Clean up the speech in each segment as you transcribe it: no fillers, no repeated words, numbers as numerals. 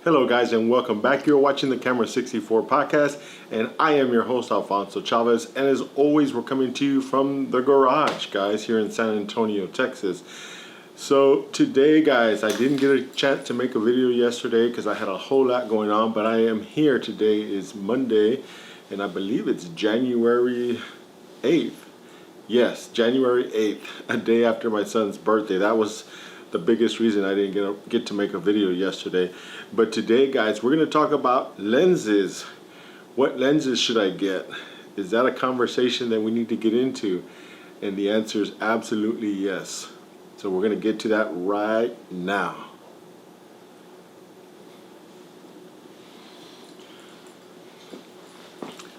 Hello guys and welcome back. You're watching the Camera 64 podcast and I am your host Alfonso Chavez, and as always we're coming to you from the garage, guys, here in San Antonio, Texas. So today, guys, I didn't get a chance to make a video yesterday because I had a whole lot going on, but I am here. Today is Monday and I believe it's January 8th. Yes, January 8th, a day after my son's birthday. That was the biggest reason I didn't get to make a video yesterday. But today, guys, we're going to talk about lenses. What lenses should I get? Is that a conversation that we need to get into? And the answer is absolutely yes. So we're going to get to that right now.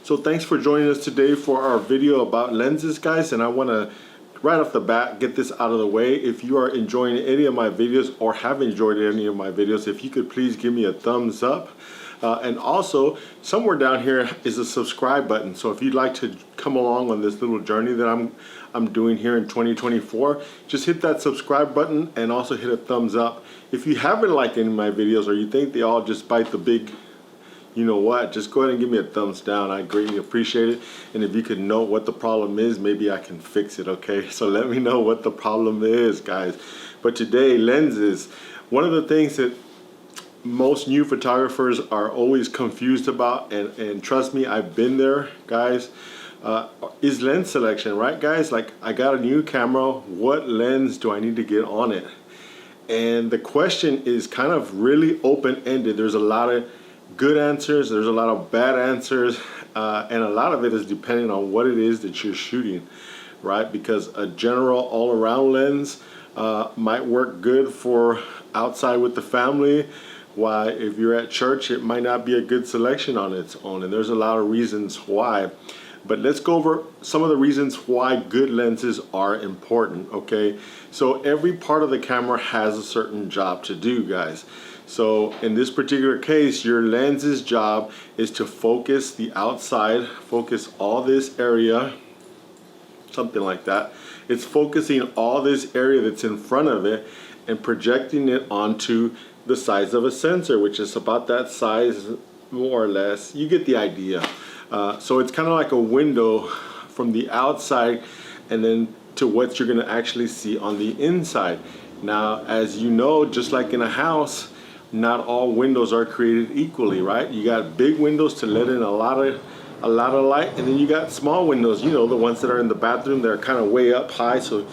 So thanks for joining us today for our video about lenses, guys. And I want to right off the bat get this out of the way. If you are enjoying any of my videos or have enjoyed any of my videos, if you could please give me a thumbs up. And also somewhere down here is a subscribe button. So if you'd like to come along on this little journey that I'm doing here in 2024, just hit that subscribe button and also hit a thumbs up. If you haven't liked any of my videos or you think they all just bite the big you know what, just go ahead and give me a thumbs down. I greatly appreciate it. And if you could know what the problem is, maybe I can fix it, okay? So let me know what the problem is, guys. But today, lenses. One of the things that most new photographers are always confused about, and trust me, I've been there, guys, is lens selection, right, guys? Like, I got a new camera. What lens do I need to get on it? And the question is kind of really open-ended. There's a lot of good answers, there's a lot of bad answers, and a lot of it is depending on what it is that you're shooting, right? Because a general all-around lens might work good for outside with the family, while if you're at church it might not be a good selection on its own, and there's a lot of reasons why. But let's go over some of the reasons why good lenses are important, okay? So every part of the camera has a certain job to do, guys. So in this particular case, your lens's job is to focus the outside, focus all this area, something like that. It's focusing all this area that's in front of it and projecting it onto the size of a sensor, which is about that size, more or less. You get the idea. So it's kind of like a window from the outside and then to what you're gonna actually see on the inside. Now, as you know, just like in a house, not all windows are created equally, right? You got big windows to let in a lot of light, and then you got small windows, you know, the ones that are in the bathroom, they're kind of way up high, so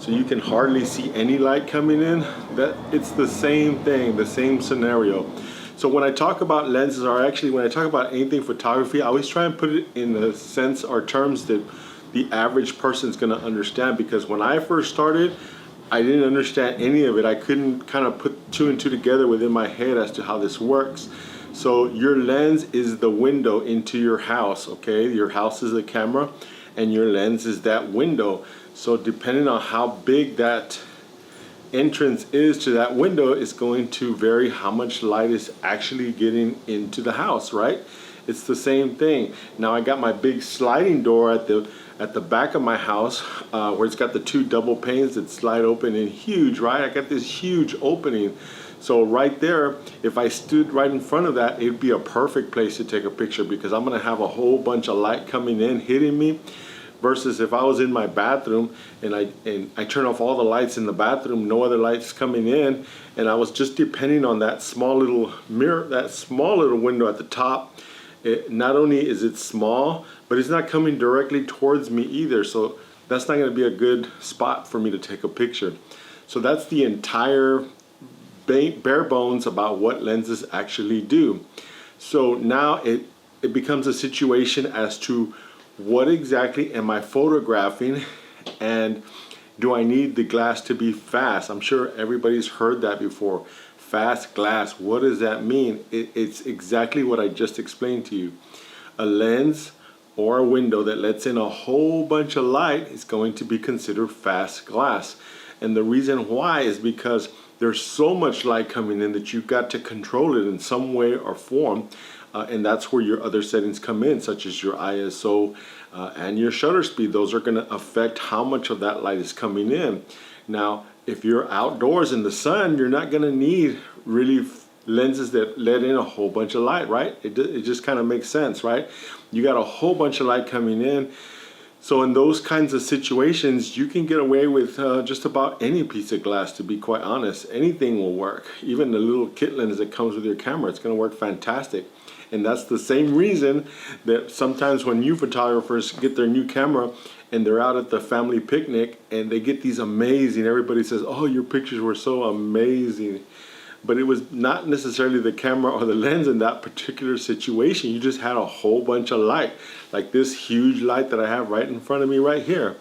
you can hardly see any light coming in. That it's the same thing, the same scenario. So when I talk about lenses, or actually when I talk about anything photography, I always try and put it in the sense or terms that the average person's gonna understand, because when I first started, I didn't understand any of it. I couldn't kind of put two and two together within my head as to how this works. So your lens is the window into your house, okay? Your house is the camera and your lens is that window. So depending on how big that entrance is to that window is going to vary how much light is actually getting into the house, right? It's the same thing. Now I got my big sliding door at the back of my house where it's got the two double panes that slide open and huge, right? I got this huge opening. So right there, if I stood right in front of that, it'd be a perfect place to take a picture, because I'm gonna have a whole bunch of light coming in, hitting me, versus if I was in my bathroom and I turn off all the lights in the bathroom, no other lights coming in, and I was just depending on that small little mirror, that small little window at the top. Not only is it small, but it's not coming directly towards me either. So that's not going to be a good spot for me to take a picture. So that's the entire bare bones about what lenses actually do. So now it becomes a situation as to what exactly am I photographing, and do I need the glass to be fast? I'm sure everybody's heard that before. Fast glass, what does that mean? It's exactly what I just explained to you. A lens or a window that lets in a whole bunch of light is going to be considered fast glass. And the reason why is because there's so much light coming in that you've got to control it in some way or form. And that's where your other settings come in, such as your ISO and your shutter speed. Those are going to affect how much of that light is coming in. Now, if you're outdoors in the sun, you're not going to need really lenses that let in a whole bunch of light, right? It just kind of makes sense, right? You got a whole bunch of light coming in. So in those kinds of situations, you can get away with just about any piece of glass, to be quite honest. Anything will work. Even the little kit lens that comes with your camera, it's going to work fantastic. And that's the same reason that sometimes when new photographers get their new camera and they're out at the family picnic and they get these amazing, everybody says, oh, your pictures were so amazing. But it was not necessarily the camera or the lens in that particular situation. You just had a whole bunch of light, like this huge light that I have right in front of me right here.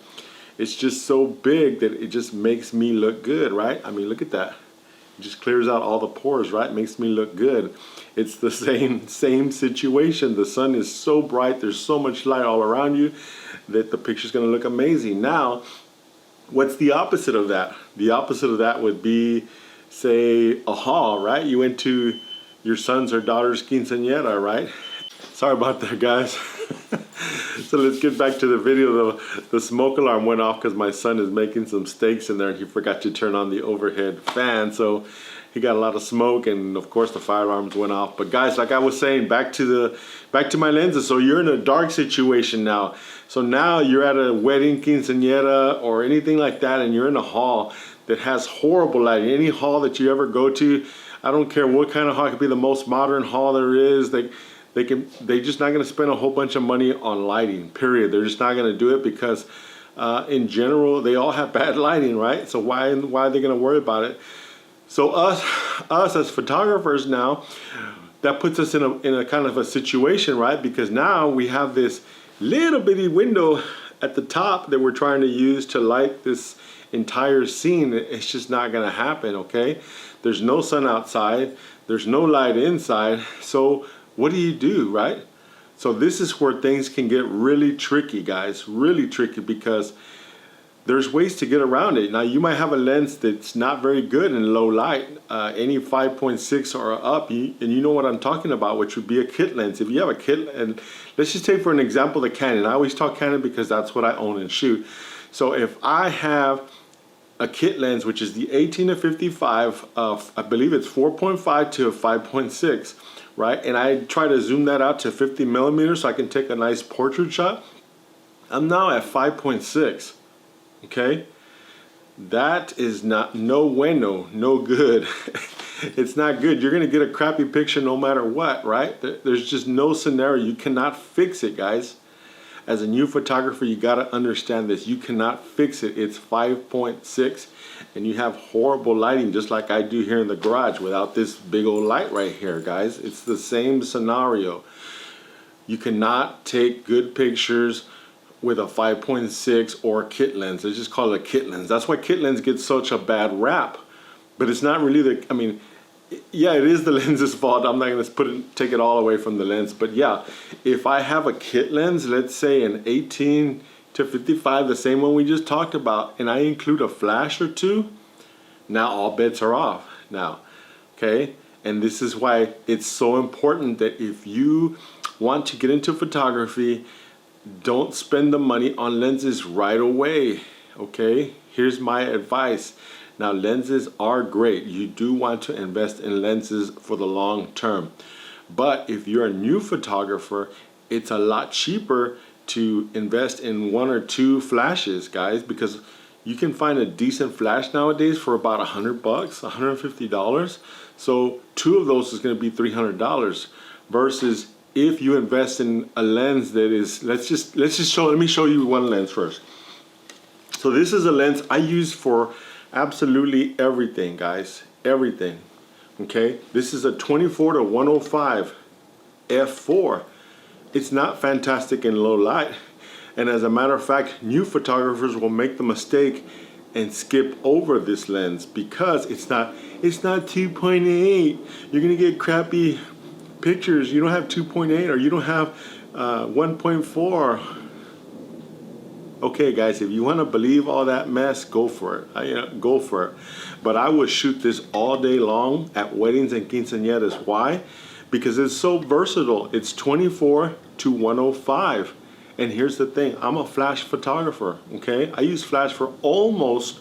It's just so big that it just makes me look good, right? I mean, look at that. It just clears out all the pores, right? Makes me look good. It's the same situation. The sun is so bright, there's so much light all around you that the picture's gonna look amazing. Now, what's the opposite of that? The opposite of that would be, say, a haul, right? You went to your son's or daughter's quinceañera, right? Sorry about that, guys. So let's get back to the video. The smoke alarm went off because my son is making some steaks in there and he forgot to turn on the overhead fan. So he got a lot of smoke, and of course the fire alarms went off. But guys, like I was saying, back to my lenses. So you're in a dark situation now. So now you're at a wedding, quinceañera, or anything like that, and you're in a hall that has horrible lighting. Any hall that you ever go to, I don't care what kind of hall, it could be the most modern hall there is, they're just not gonna spend a whole bunch of money on lighting, period. They're just not gonna do it because in general, they all have bad lighting, right? So why are they gonna worry about it? So us as photographers now, that puts us in a kind of a situation, right? Because now we have this little bitty window at the top that we're trying to use to light this entire scene. It's just not gonna happen, okay? There's no sun outside, there's no light inside, so what do you do, right? So this is where things can get really tricky, guys, really tricky, because there's ways to get around it. Now you might have a lens that's not very good in low light, any 5.6 or up, and you know what I'm talking about, which would be a kit lens. If you have a kit, and let's just take for an example the Canon. I always talk Canon because that's what I own and shoot. So if I have a kit lens, which is the 18 to 55 of, I believe it's 4.5 to 5.6, right? And I try to zoom that out to 50 millimeters so I can take a nice portrait shot. I'm now at 5.6, okay? That is not, no bueno, no good. It's not good. You're gonna get a crappy picture no matter what, right? There's just no scenario. You cannot fix it, guys. As a new photographer, you gotta understand this. You cannot fix it. It's 5.6 and you have horrible lighting just like I do here in the garage without this big old light right here, guys. It's the same scenario. You cannot take good pictures with a 5.6 or kit lens. Let's just call it a kit lens. That's why kit lens gets such a bad rap. But it's not really the, I mean, yeah, it is the lens's fault. I'm not gonna take it all away from the lens, but yeah, if I have a kit lens, let's say an 18 to 55, the same one we just talked about, and I include a flash or two, now all bets are off now, okay? And this is why it's so important that if you want to get into photography, don't spend the money on lenses right away, okay? Here's my advice. Now, lenses are great. You do want to invest in lenses for the long term. But if you're a new photographer, it's a lot cheaper to invest in 1 or 2 flashes, guys, because you can find a decent flash nowadays for about $100, $150. So 2 of those is gonna be $300 versus if you invest in a lens that is, let me show you one lens first. So this is a lens I use for absolutely everything, guys, everything, okay? This is a 24 to 105 f4. It's not fantastic in low light. And as a matter of fact, new photographers will make the mistake and skip over this lens because it's not 2.8. You're gonna get crappy pictures. You don't have 2.8 or you don't have 1.4. Okay, guys, if you want to believe all that mess, go for it. Go for it. But I would shoot this all day long at weddings and quinceañeras. Why? Because it's so versatile. It's 24 to 105. And here's the thing. I'm a flash photographer, okay? I use flash for almost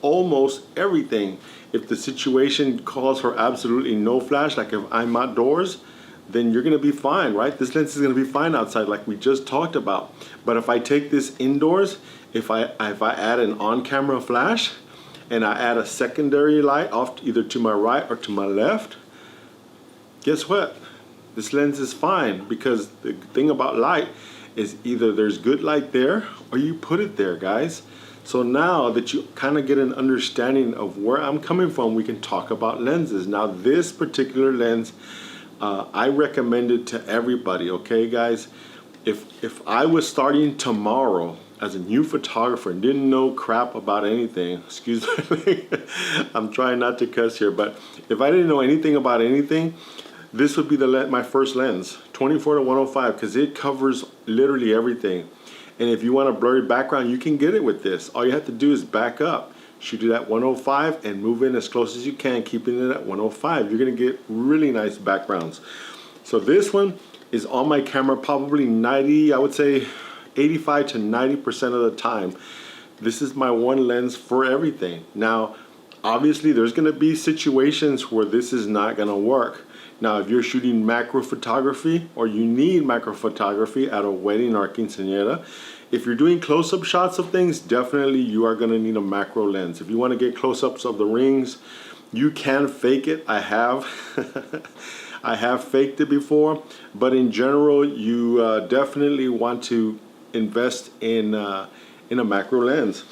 almost everything. If the situation calls for absolutely no flash, like if I'm outdoors, then you're gonna be fine, right? This lens is gonna be fine outside like we just talked about. But if I take this indoors, if I add an on-camera flash and I add a secondary light off either to my right or to my left, guess what? This lens is fine, because the thing about light is either there's good light there or you put it there, guys. So now that you kind of get an understanding of where I'm coming from, we can talk about lenses. Now this particular lens, I recommend it to everybody, okay guys? If I was starting tomorrow as a new photographer and didn't know crap about anything, excuse me, I'm trying not to cuss here, but if I didn't know anything about anything, this would be my first lens, 24 to 105, because it covers literally everything. And if you want a blurry background, you can get it with this. All you have to do is back up, shoot it at 105 and move in as close as you can, keeping it at 105. You're gonna get really nice backgrounds. So this one is on my camera probably 90, I would say 85 to 90% of the time. This is my one lens for everything. Now, obviously there's gonna be situations where this is not gonna work. Now, if you're shooting macro photography or you need macro photography at a wedding or a quinceañera, if you're doing close-up shots of things, definitely you are gonna need a macro lens. If you wanna get close-ups of the rings, you can fake it. I have. I have faked it before, but in general, you definitely want to invest in a macro lens.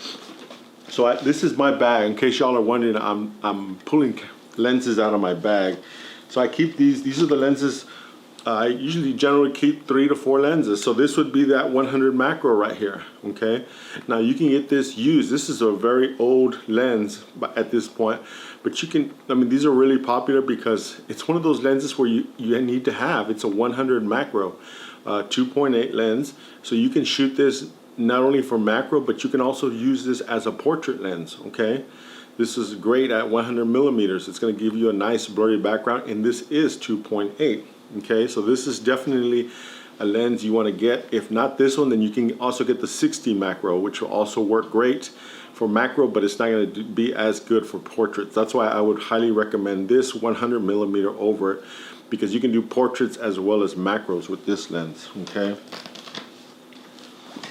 So this is my bag. In case y'all are wondering, I'm pulling lenses out of my bag. So I keep these are the lenses. I usually generally keep 3 to 4 lenses. So this would be that 100 macro right here, okay? Now you can get this used. This is a very old lens at this point, but you can, I mean, these are really popular because it's one of those lenses where you need to have. It's a 100 macro, 2.8 lens. So you can shoot this not only for macro, but you can also use this as a portrait lens, okay? This is great at 100 millimeters. It's gonna give you a nice blurry background, and this is 2.8, okay? So this is definitely a lens you wanna get. If not this one, then you can also get the 60 macro, which will also work great for macro, but it's not gonna be as good for portraits. That's why I would highly recommend this 100 millimeter over it, because you can do portraits as well as macros with this lens, okay?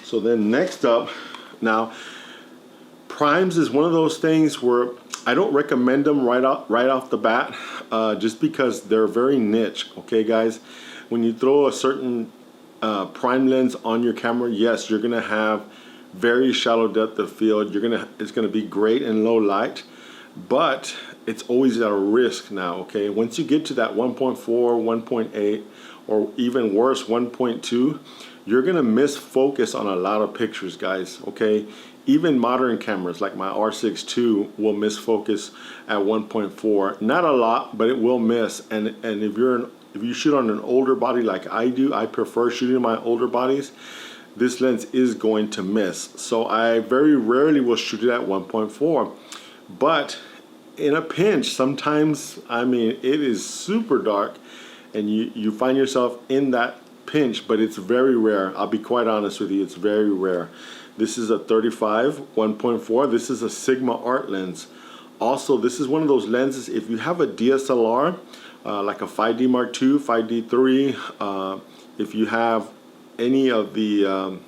So then next up, now, primes is one of those things where I don't recommend them right off the bat, just because they're very niche, okay guys? When you throw a certain prime lens on your camera, yes, you're gonna have very shallow depth of field. It's gonna be great in low light, but it's always at a risk now, okay? Once you get to that 1.4, 1.8, or even worse, 1.2, you're gonna miss focus on a lot of pictures, guys, okay? Even modern cameras like my R6 II will miss focus at 1.4. Not a lot, but it will miss. And if you shoot on an older body like I do, I prefer shooting my older bodies, this lens is going to miss. So I very rarely will shoot it at 1.4. But in a pinch, sometimes, I mean, it is super dark and you find yourself in that pinch, but it's very rare. I'll be quite honest with you, it's very rare. This is a 35 1.4. This is a Sigma art lens. Also, this is one of those lenses, if you have a DSLR, like a 5D Mark II, 5D 3, if you have any of the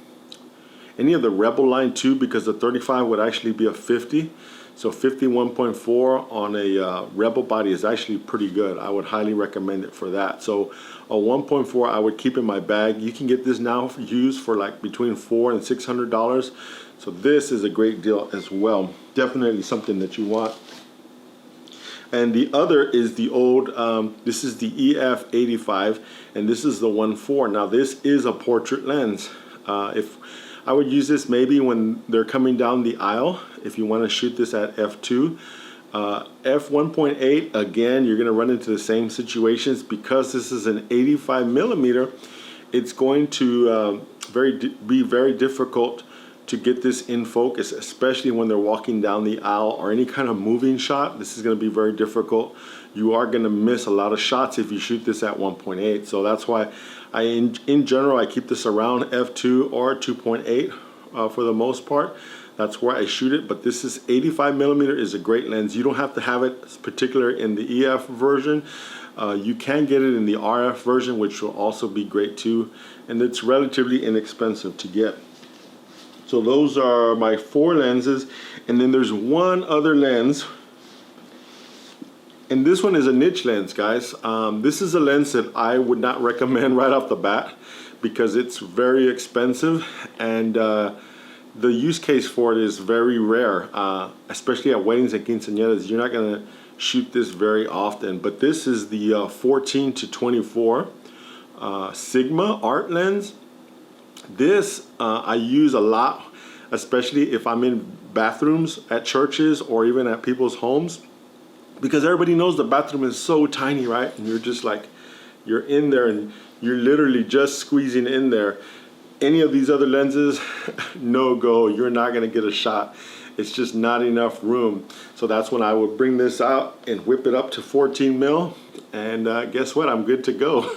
Rebel line too, because the 35 would actually be a 50. So 51.4 on a Rebel body is actually pretty good. I would highly recommend it for that. So a 1.4 I would keep in my bag. You can get this now used for like between $400 and $600. So this is a great deal as well. Definitely something that you want. And the other is the old, this is the EF85, and this is the 1.4. Now this is a portrait lens. If I would use this maybe when they're coming down the aisle, if you want to shoot this at f2. F1.8, again, you're going to run into the same situations. Because this is an 85 millimeter, it's going to be very difficult to get this in focus, especially when they're walking down the aisle or any kind of moving shot. This is going to be very difficult. You are going to miss a lot of shots if you shoot this at 1.8. So that's why in general, I keep this around f2 or 2.8 for the most part. That's where I shoot it. But this is 85mm is a great lens. You don't have to have it particular in the EF version. You can get it in the RF version, which will also be great too, and it's relatively inexpensive to get. So those are my 4 lenses, and then there's one other lens, and this one is a niche lens, guys. This is a lens that I would not recommend right off the bat because it's very expensive, and the use case for it is very rare, especially at weddings and quinceañeras. You're not gonna shoot this very often, but this is the 14 to 24 Sigma art lens. This I use a lot, especially if I'm in bathrooms at churches or even at people's homes, because everybody knows the bathroom is so tiny, right? And you're just like, you're in there and you're literally just squeezing in there. Any of these other lenses, no go. You're not gonna get a shot. It's just not enough room. So that's when I would bring this out and whip it up to 14 mil. And guess what? I'm good to go.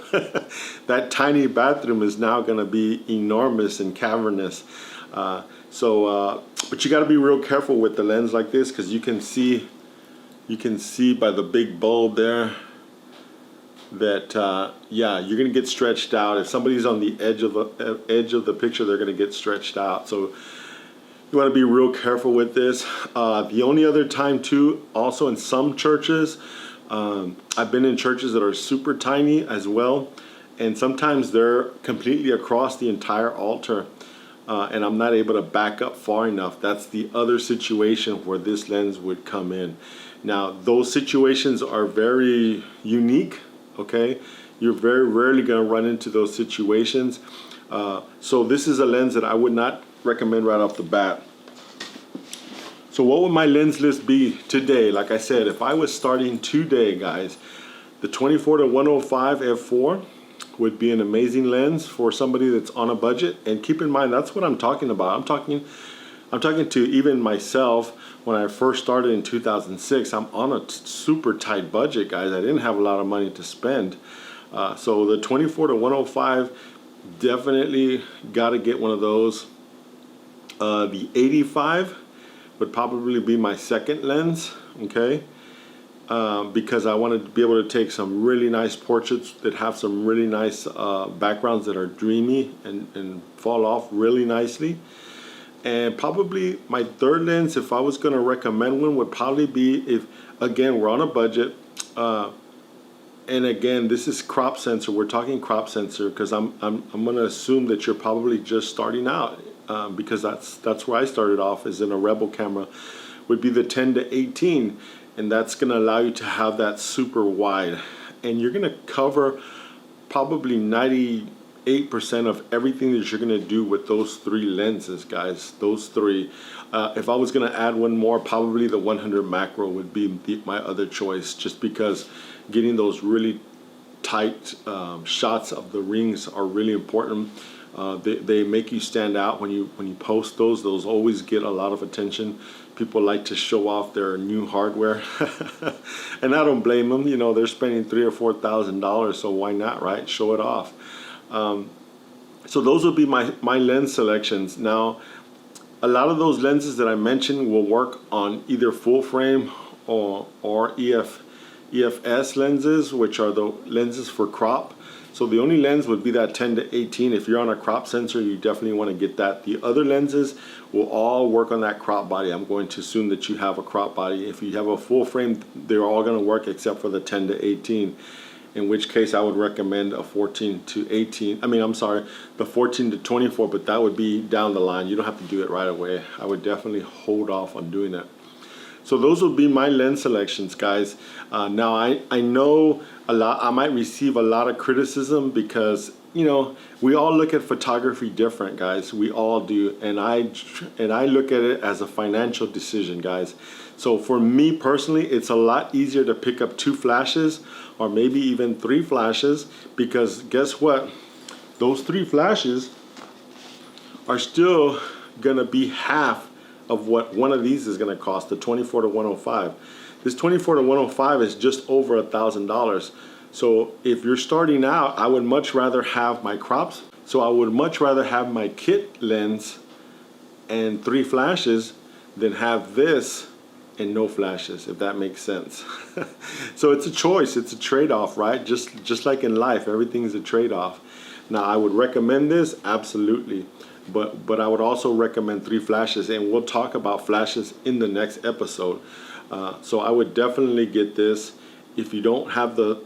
That tiny bathroom is now gonna be enormous and cavernous. But you gotta be real careful with the lens like this, because you can see by the big bulb there that yeah, you're gonna get stretched out. If somebody's on the edge of the picture, they're gonna get stretched out. So you want to be real careful with this. The only other time too, also in some churches, I've been in churches that are super tiny as well, and sometimes they're completely across the entire altar, and I'm not able to back up far enough. That's the other situation where this lens would come in. Now, those situations are very unique, okay? You're very rarely gonna run into those situations. So this is a lens that I would not recommend right off the bat. So what would my lens list be today? Like I said, if I was starting today, guys, the 24 to 105 f4 would be an amazing lens for somebody that's on a budget. And keep in mind, that's what I'm talking about. I'm talking to even myself when I first started in 2006. I'm on a super tight budget, guys. I didn't have a lot of money to spend. So the 24 to 105, definitely got to get one of those. The 85 would probably be my second lens, okay? Because I want to be able to take some really nice portraits that have some really nice backgrounds that are dreamy and fall off really nicely. And probably my third lens, if I was going to recommend one, would probably be, if again we're on a budget, and again this is crop sensor. We're talking crop sensor because I'm going to assume that you're probably just starting out. Because that's where I started off, is in a Rebel camera, would be the 10 to 18, and that's going to allow you to have that super wide, and you're going to cover probably 98% of everything that you're going to do with those 3 lenses, guys. Those 3. If I was going to add one more, probably the 100 macro would be my other choice, just because getting those really tight shots of the rings are really important. They make you stand out when you post those. Those always get a lot of attention. People like to show off their new hardware, and I don't blame them. You know, they're spending $3,000 or $4,000, so why not, right? Show it off. So those would be my lens selections. Now, a lot of those lenses that I mentioned will work on either full frame or EFS lenses, which are the lenses for crop. So the only lens would be that 10 to 18. If you're on a crop sensor, you definitely want to get that. The other lenses will all work on that crop body. I'm going to assume that you have a crop body. If you have a full frame, they're all going to work except for the 10 to 18. In which case I would recommend a 14 to 18. The 14 to 24, but that would be down the line. You don't have to do it right away. I would definitely hold off on doing that. So those will be my lens selections, guys. Now I know I might receive a lot of criticism because, you know, we all look at photography different, guys. We all do, and I look at it as a financial decision, guys. So for me personally, it's a lot easier to pick up 2 flashes or maybe even 3 flashes, because guess what? Those 3 flashes are still gonna be half of what one of these is gonna cost, the 24 to 105. This 24 to 105 is just over $1,000. So if you're starting out, I would much rather have my crops. So I would much rather have my kit lens and 3 flashes than have this and no flashes, if that makes sense. So it's a choice, it's a trade-off, right? Just like in life, everything is a trade-off. Now, I would recommend this, absolutely, but I would also recommend 3 flashes, and we'll talk about flashes in the next episode. So I would definitely get this. If you don't have the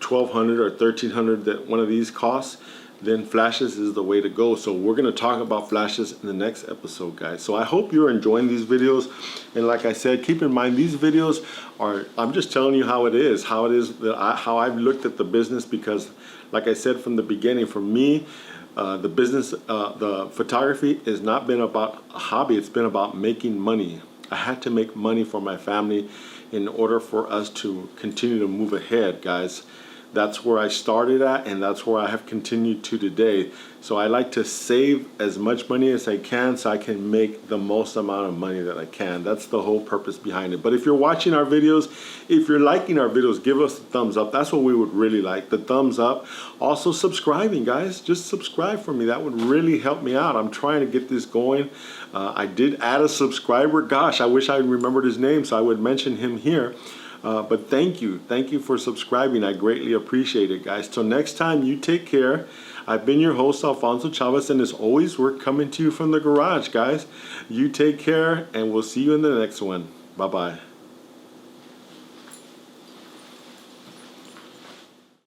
$1,200 or $1,300 that one of these costs, then flashes is the way to go. So we're going to talk about flashes in the next episode, guys. So I hope you're enjoying these videos, and like I said, keep in mind these videos are, I'm just telling you how it is how I've looked at the business, because like I said from the beginning, for me, the business, the photography has not been about a hobby, it's been about making money. I had to make money for my family in order for us to continue to move ahead, guys. That's where I started at, and that's where I have continued to today. So I like to save as much money as I can so I can make the most amount of money that I can. That's the whole purpose behind it. But if you're watching our videos, if you're liking our videos, give us a thumbs up. That's what we would really like, the thumbs up. Also subscribing, guys. Just subscribe for me. That would really help me out. I'm trying to get this going. I did add a subscriber. Gosh, I wish I remembered his name so I would mention him here. But thank you for subscribing. I greatly appreciate it, guys. Till next time, you take care. I've been your host, Alfonso Chavez, and as always, we're coming to you from the garage, guys. You take care, and we'll see you in the next one. Bye-bye.